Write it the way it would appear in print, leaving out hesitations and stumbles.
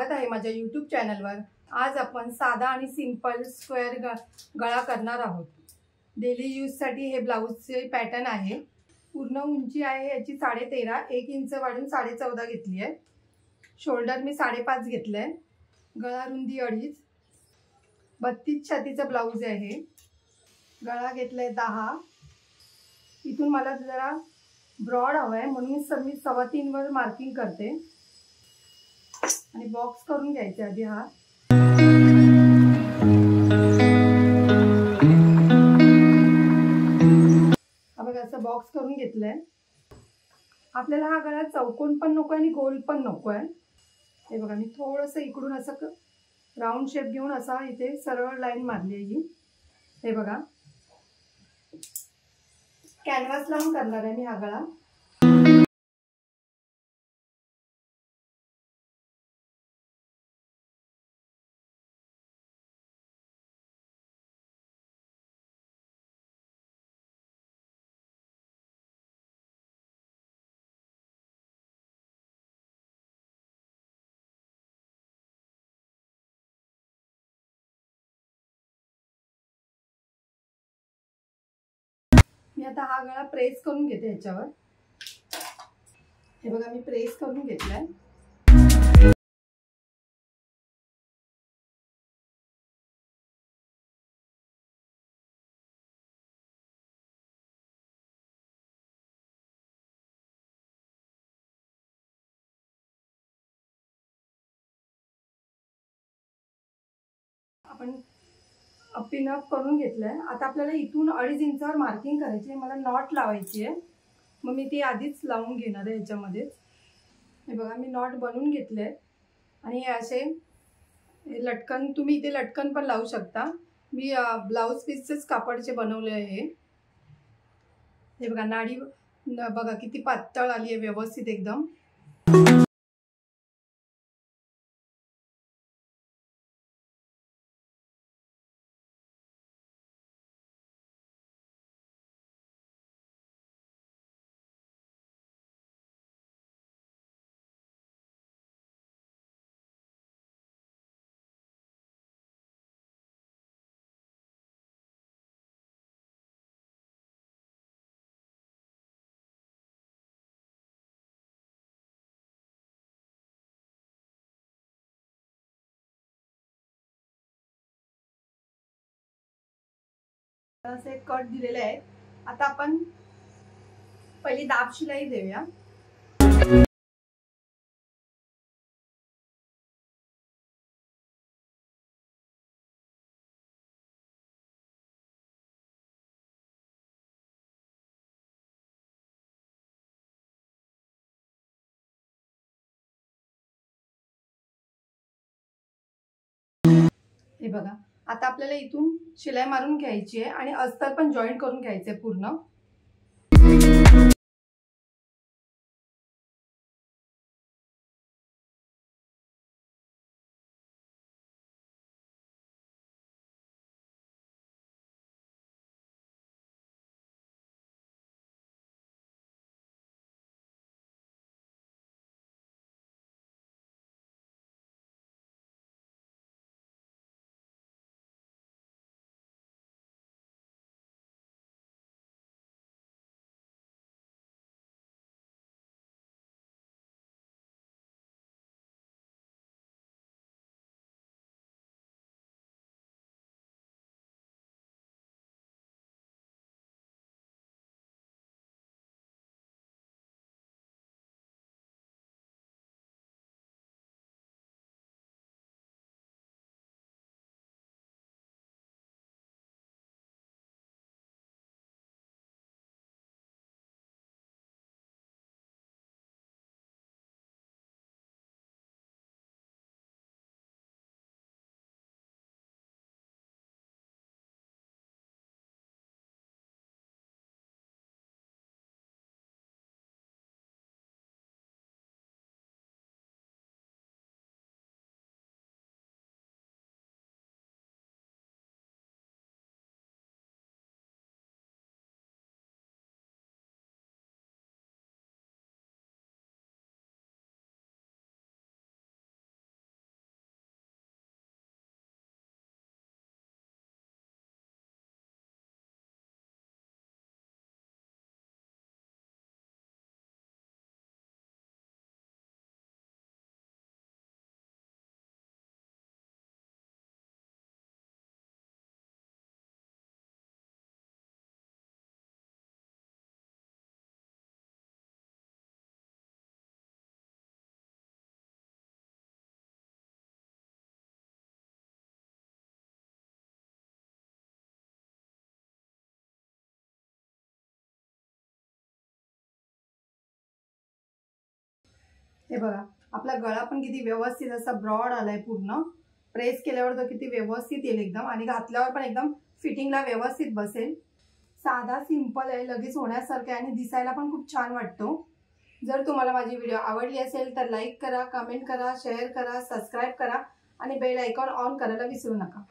स्वागत आहे माझ्या YouTube चॅनलवर। आज आपण साधा आणि सिंपल स्क्वेअर गळा करणार आहोत। डेली यूज साठी हे ब्लाउजचे पॅटर्न आहे। पूर्ण उंची आहे याची 13.5, 1 इंच वाढून 14.5 घेतली आहे। शोल्डर मी 5.5 घेतलाय। गळा रुंदी 2.5, 32 छातीचा ब्लाउज आहे। गळा घेतलाय 10। इथून मला जरा ब्रॉड हवाय म्हणून मी 3.25 वर मार्किंग करते आणि बॉक्स करून घ्यायचा आधी। हा बघा असं बॉक्स करून घेतलंय। आपल्याला हा गळा चौकोन पण नको आणि गोल पण नको आहे। हे बघा मी थोडंसं इकडून असं राऊंड शेप घेऊन असा इथे सरळ लाईन मारली आहे। हे बघा कॅनव्हास लावून करणार आहे मी हा गळा। मी आता हा गळा प्रेस करून घेते ह्याच्यावर। हे बघा मी प्रेस करून घेतलाय। आपण पिन अप करून घेतलंय। आता आपल्याला इथून 2.5 इंचावर मार्किंग करायची आहे। मला नॉट लावायची आहे, मग मी ती आधीच लावून घेणार आहे ह्याच्यामध्येच। हे बघा मी नॉट बनवून घेतले आणि असे लटकन तुम्ही इथे लटकन पण लावू शकता। मी ब्लाउज पीसचेच कापडचे बनवले आहे। हे बघा नाडी बघा किती पातळ आली आहे, व्यवस्थित एकदम। असे कट दिलेले आहेत। आता आपण पहिली दाब शिलाई देऊया। हे बघा आता आपल्याला इथून शिलाई मारून घ्यायची आहे आणि अस्तर पण जॉईंट करून घ्यायचे पूर्ण। हे बघा आपला गळा पण किती व्यवस्थित असा ब्रॉड आलाय, पूर्ण प्रेस केल्यावर तो किती व्यवस्थित येईल एकदम, आणि घातल्यावर पण एकदम फिटिंगला व्यवस्थित बसेल। साधा सिंपल आहे, लगेच होण्यासारखं आहे आणि दिसायला पण खूप छान वाटतो। जर तुम्हाला माझी व्हिडिओ आवडली असेल तर लाईक करा, कमेंट करा, शेअर करा, सबस्क्राईब करा आणि बेल आयकॉन ऑन करायला विसरू नका।